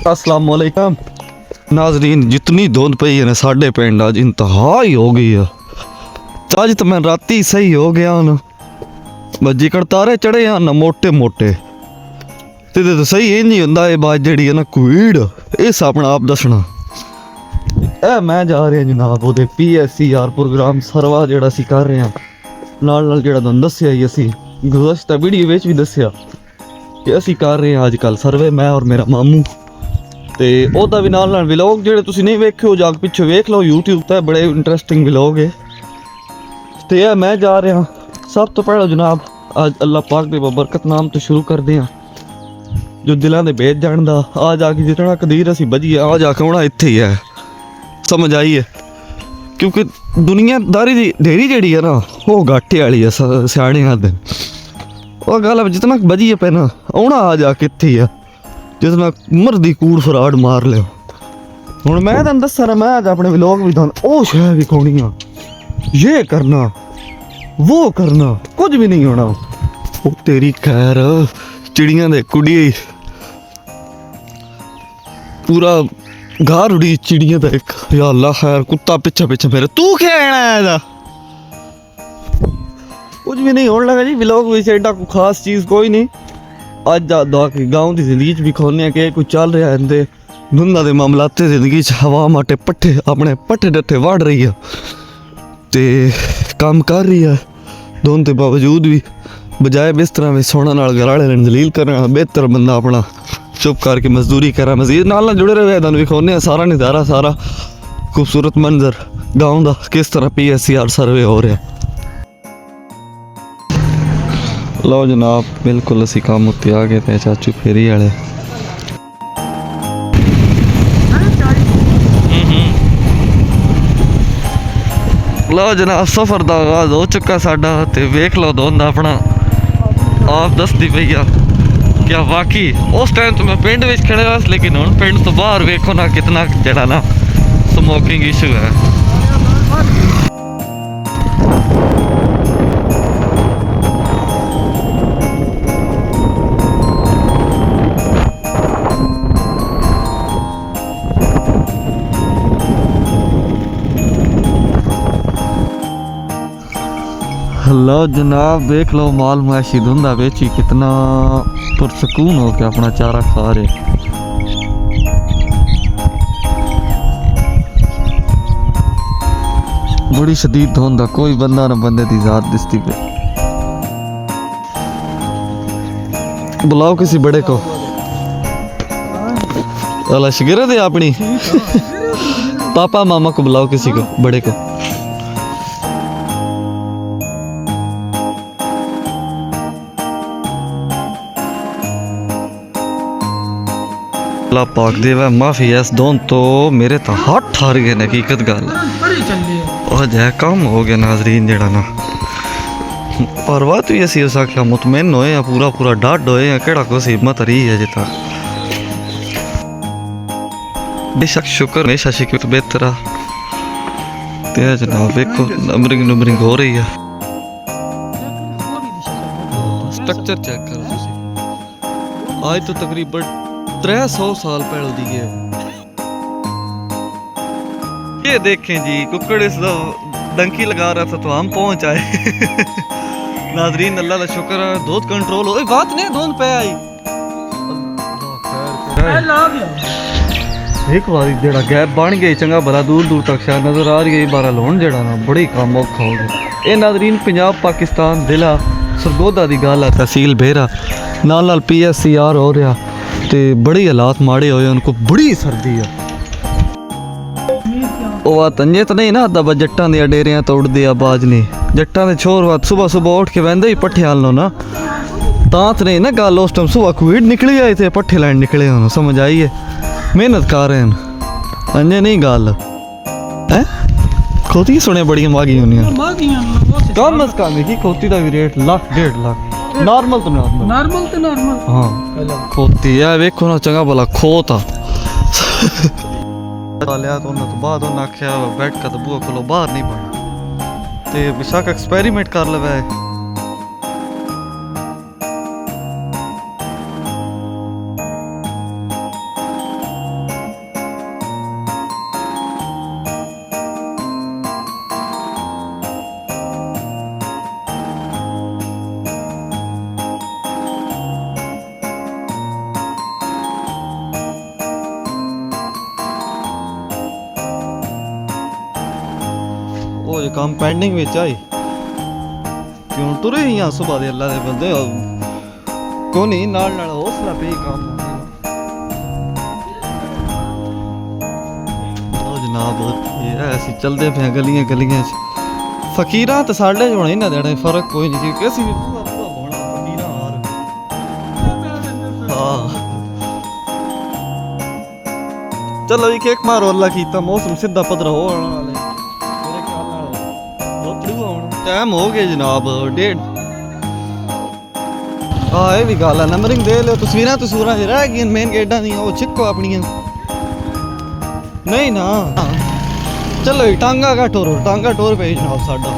अस्सलाम वालेकुम नाजरीन। जितनी धुंध पई है ना साढ़े पिंड अज इंतहा ही हो गई है। अज तो मैं राती सही हो गया ना, बज्जी तारे चढ़े हैं ना मोटे मोटे तो सही ही नहीं होंदा। ये बात जड़ी है ना कोविड इस अपना आप दसना। ए मैं जा रहा जनाब वो PSCR प्रोग्राम सरवा जड़ा सी कर रहे हैं नाल जड़ा तुहानू दस्सिया ही असी गुज़श्ता वीडियो विच भी दस्सिया कि असी कर रहे हैं अजकल सर्वे, मैं और मेरा मामू। तो ओदा भी नाल विलोग जेडे तुसीं नहीं वेखे हो जाके पिछे वेख लो यूट्यूब ते, बड़े इंटरस्टिंग विलोग है। तो यह मैं जा रहा सब तो पहले जनाब आज अल्लाह पाक दे बरकत नाम तो शुरू कर दें जो दिलों के भेद जानदा। आ जाके जितना कदीर असी बजी आ जाके होना इत्थे ही है, समझ आई है। क्योंकि दुनियादारी दी ढेरी जड़ी है ना वो घाटे वाली है, सियाने आदे वो गल जितना बजी है पे ना आना आ जाके इत्थे ही है, जितना मर्दी कूड़ फराड मार लियो। हुण मैं तुहानू दस्सा ना, मैं अज अपने व्लॉग भी तुहानू ओ शै विखाउणी आ, ये करना वो करना कुछ भी नहीं होना। वो तेरी खैर चिड़ियां दे कुड़ी पूरा घर उड़ी चिड़ियां दा एक, या अल्लाह खैर कुत्ता पिछे पिछे मेरे। तू क्या कहना है? कुछ भी नहीं होने लगा जी व्लॉग में, एडा कोई खास चीज़ कोई नहीं। अज गाँव की जिंदगी भी खोलने कि कुछ चल रहा है धुंधा के मामलाते जिंदगी हवा माटे पट्ठे अपने पट्ठे डट्ठे वाड़ रही है ते काम कर रही है। धुंध के बावजूद भी बजाय बिस्तरा में सोना नाल घराले जलील करना बेहतर बंदा अपना चुप करके मजदूरी करा। मजीद नाल जुड़े रहे तुहानू विखाउने सारा नज़ारा, सारा खूबसूरत मंजर गाँव का किस तरह PSCR सर्वे हो रहा। लो जनाब बिल्कुल असी काम उत्ते आ गए थे चाचू फेरी वाले। लो जनाब सफ़र का आगाज हो चुका साडा ते वेख लो धुंध अपना आप दसदी पई आ। क्या वाकई उस टाइम तो मैं पिंड विच खड़े हुआ, लेकिन हुण पिंड तो बाहर वेखो ना कितना जड़ा ना स्मोकिंग इशू है। लो जनाब देख लो माल मुआशी धुंधा बेची कितना पुरसकून हो के अपना चारा खा रहे। बड़ी शदीद धुंध, कोई बंदा ना बंदे की जात दिसती पे। बुलाओ किसी बड़े को, अला शिगिरद है अपनी पापा मामा को बुलाओ किसी को बड़े को। अल्लाह पाक दे वा माफी है इस धुंध तो मेरे तो हाथ ठार गए ने। हकीकत गल और जै कम हो गया नाजरीन जड़ा ना परवाह तो असी उस आख्या मुतमैन होए हैं, पूरा पूरा डट होए हैं केड़ा कुछ हिम्मत रही है जिता। बेशक शुक्र हमेशा शिकवत बेहतर आ ते जनाब देखो नंबरिंग नंबरिंग हो रही है। स्ट्रक्चर चेक करो तुसी, आज तो तकरीबन 300 साल पहले दी है। ये देखें जी कुकड़ इस डंकी लगा रहा था तो हम पहुंच आए नाजरीन अल्लाह का शुक्र है दूध कंट्रोल हो। बात नहीं धुंध पे आई एक बार जेड़ा गैप बन गई चंगा भला दूर दूर तक शायद नजर आ रही है। बारा लोन जेड़ा ना बड़ी काम औखा हो गया। ये नाजरीन पंजाब पाकिस्तान जिला सरगोदा की गल है, तहसील बेरा नाल PSCR हो रहा ते बड़ी हालात माड़े होए, उनको बड़ी सर्दी है। वो तंजे तो नहीं ना दबा जट्टां दी डेरियां तोड़दे आवाज नहीं, जट्टां दे छोर बात सुबह सुबह उठ के वहंदे ही पट्ठे आल लो ना तांत नहीं ना गल। उस टाइम सुबह कोविड निकली आई थे पट्ठे लैन निकले होना, समझ आई है। मेहनत कर रहे हैं अंजे नहीं गल है। खोती सुने बड़ी मागी होनी कम अज कम की खोती का भी रेट लाख 1.5 लाख नॉर्मल तो नॉर्मल हाँ खोती है। वेखो ना चंगा भला खोता लिया तो बाद आख्या बैठ का तो बुआ खोलो बाहर नहीं पड़ना ते बेशक एक्सपेरिमेंट कर लगा है। ਕੁਝ ਕੰਮ ਪੈਂਡਿੰਗ ਵਿੱਚ ਆਈ ਕਿਉਂ ਤੁਰੇ ਹੀ ਆ ਸੁਬਾ ਦੇ ਅੱਲਾ ਦੇ ਬੰਦੇ ਕੋ ਨਹੀਂ ਨਾਲ ਨਾਲ ਹੌਸਲਾ ਪਈ ਕੰਮ ਉਹ ਜਨਾਬ ਇਹ ਅਸੀਂ ਚਲਦੇ ਪਏ ਗਲੀਆਂ ਗਲੀਆਂ 'ਚ ਫਕੀਰਾਂ ਤੇ ਸਾਡੇ ਚ ਹੋਣੇ ਨਾ ਦੇਣੇ ਫਰਕ ਕੋਈ ਨਹੀਂ ਕਿ ਅਸੀਂ ਵੀ ਪੂਰਾ ਪੂਰਾ ਹੋਣਾ ਫਕੀਰਾਂ ਹਾਰ ਹਾਂ ਚਲੋ ਇੱਕ ਇੱਕ ਮਾਰੋ ਅੱਲਾ ਕੀਤਾ ਮੌਸਮ ਸਿੱਧਾ ਪੱਧਰਾ ਹੋਣ ਵਾਲੇ ਮੇਰੇ ਖਿਆਲ ਨਾਲ ਰੋਪੜੂ ਆਉਣ ਟਾਈਮ ਹੋ ਗਿਆ ਜਨਾਬ 1:30 ਆ ਇਹ ਵੀ ਗੱਲ ਹੈ ਨੰਬਰਿੰਗ ਦੇ ਲਿਓ ਤਸਵੀਰਾਂ ਚ ਰਹਿ ਗਈਆਂ ਮੇਨ ਗੇਟਾਂ ਦੀਆਂ ਉਹ ਛਿੱਕੋ ਆਪਣੀਆਂ ਨਹੀਂ ਨਾ ਚਲੋ ਜੀ ਟਾਂਗਾ ਟੋਰ ਪਏ ਜਨਾਬ ਸਾਡਾ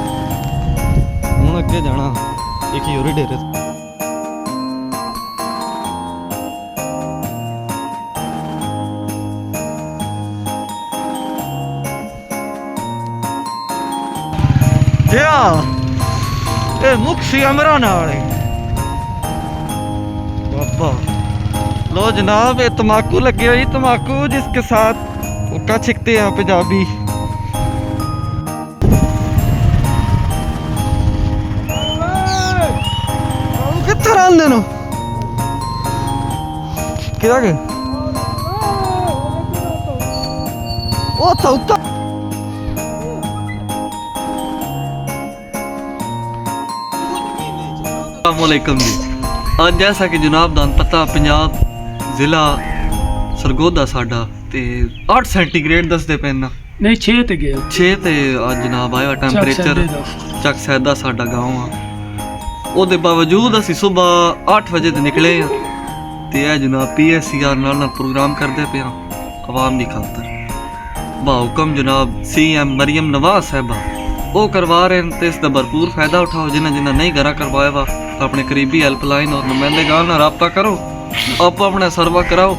ਹੁਣ ਅੱਗੇ ਜਾਣਾ ਇੱਕ ਹੀ ਹੋਰੀ ਡੇਰੇ ਇਹ ਮੁਖੀ ਅਮਰਾਨ वाले बाबा लो जनाब ये तम्बाकू लगे हुई तम्बाकू जिसके साथ हुक्का छिकते हैं पंजाबी कित्थे रहंदे नो किदा के ओ था उत्ता अस्सलामुअलैकुम जी ਅੱਜ जैसा कि जनाब ਦਾ ਪਤਾ ਪੰਜਾਬ ਜ਼ਿਲ੍ਹਾ ਸਰਗੋਦਾ ਸਾਡਾ ਤੇ 8 ਸੈਂਟੀਗ੍ਰੇਡ ਦੱਸਦੇ ਪਏ ਨਾ ਨਹੀਂ 6 ਤੇ ਗਿਆ 6 ਤੇ ਅੱਜ ਜਨਾਬ ਆਇਆ ਟੈਂਪਰੇਚਰ ਚੱਕ ਸੈਦਾ ਸਾਡਾ گاؤں ਆ ਉਹਦੇ ਬਾਵਜੂਦ ਅਸੀਂ ਸਵੇਰ 8 ਵਜੇ ਤੇ ਨਿਕਲੇ ਆ ਤੇ ਇਹ ਜਨਾਬ ਪੀਐਸਸੀਆਰ ਨਾਲ ਪ੍ਰੋਗਰਾਮ ਕਰਦੇ ਪਿਆ ਆਵਾਮ ਦੀ ਖਾਤਰ ਬਾ ਹੁਕਮ ਜਨਾਬ ਸੀਐਮ ਮਰੀਮ ਨਵਾਜ਼ ਸਾਹਿਬਾ ਉਹ ਕਰਵਾ ਰਹੇ ਨੇ ਤੇ ਇਸ ਦਾ ਭਰਪੂਰ ਫਾਇਦਾ ਉਠਾਓ ਜਿਨ੍ਹਾਂ ਨਹੀਂ ਘਰਾਂ ਕਰਵਾਇਆ ਵਾ अपने करीबी हेल्पलाइन और नुमाइंदेगान नाल राबता करो आप अपना सर्वा कराओ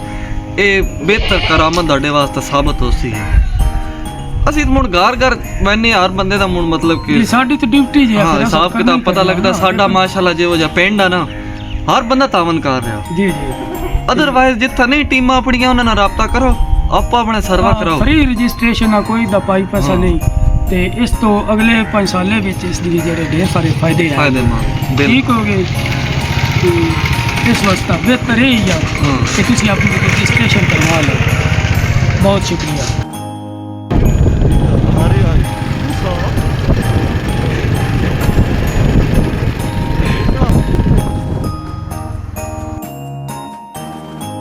ये बेहतर करामत तुहाडे वास्ते साबित हो सी ਅਸੀਂ ਹੁਣ ਘਰ ਮੈਨੇ ਹਰ ਬੰਦੇ ਦਾ ਹੁਣ ਮਤਲਬ ਕਿ ਸਾਡੀ ਤੇ ਡਿਊਟੀ ਜੀ ਹਾਂ ਹਿਸਾਬ ਕਿਤਾਬ ਪਤਾ ਲੱਗਦਾ ਸਾਡਾ ਮਾਸ਼ਾਅੱਲਾ ਜਿਹੋ ਜਿਹਾ ਪਿੰਡ ਆ ਨਾ ਹਰ ਬੰਦਾ ਤਾਵਨ ਕਰ ਰਿਹਾ ਜੀ ਜੀ ਅਦਰਵਾਈਜ਼ ਜਿੱਥੇ ਨਹੀਂ ਟੀਮਾਂ ਆਪਣੀਆਂ ਉਹਨਾਂ ਨਾਲ ਰਾਬਤਾ ਕਰੋ ਆਪ ਆਪਣੇ ਸਰਵਾ ਕਰਾਓ ਫ੍ਰੀ ਰਜਿਸਟ੍ਰੇਸ਼ਨ ਆ ਕੋਈ ਦਾ ਪੈਸਾ ਨਹੀਂ ਤੇ ਇਸ ਤੋਂ ਅਗਲੇ 5 ਸਾਲੇ ਵਿੱਚ ਇਸ ਦੇ ਜਿਹੜੇ ਢੇਰ ਸਾਰੇ ਫਾਇਦੇ ਆ ਠੀਕ ਹੋ ਗਏ ਤੇ ਇਸ ਵਾਸਤੇ ਬਿਹਤਰ ਹੈ ਜਾਂ ਕਿ ਤੁਸੀਂ ਆਪਣੀ ਰਜਿਸਟ੍ਰੇਸ਼ਨ ਕਰਵਾ ਲਓ ਬਹੁਤ ਸ਼ੁਕਰੀਆ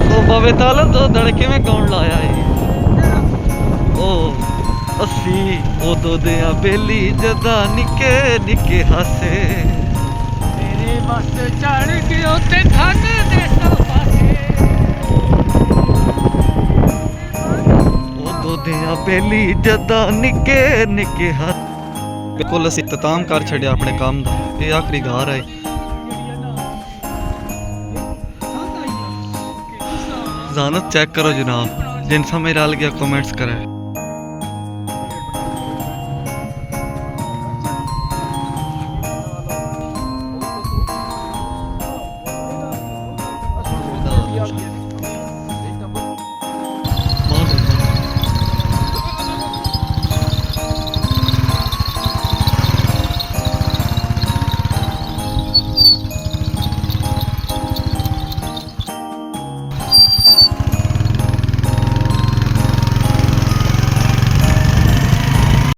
ਉਹ ਬਾਵੇ ਤਾਲਮ ਤੋਂ ਧੜਕੇ ਮੈਂ ਕੌਣ ਲਾਇਆ ਏ ਉਹ ਅਸੀਂ ਉਦੋਂ ਦੇ ਆ ਬੇਲੀ ਜਦਾ ਨਿੱਕੇ ਨਿੱਕੇ ਹਾਸੇ ਤੇਰੇ ਬਸ ਚੜ ਕੇ ਉੱਤੇ ਥੱਕ ਦੇ ਸਭ ਪਾਸੇ ਉਦੋਂ ਦੇ ਆ ਬੇਲੀ ਜਦਾ ਨਿੱਕੇ ਨਿੱਕੇ ਹਾਸੇ ਬਿਲਕੁਲ ਅਸੀਂ ਇਖਤਤਾਮ ਕਰ ਛੱਡਿਆ ਆਪਣੇ ਕੰਮ ਦਾ ਇਹ ਆਖਰੀ ਘਰ ਹੈ ज़ानत चेक करो जनाब जिन समय डाल गया कमेंट्स करें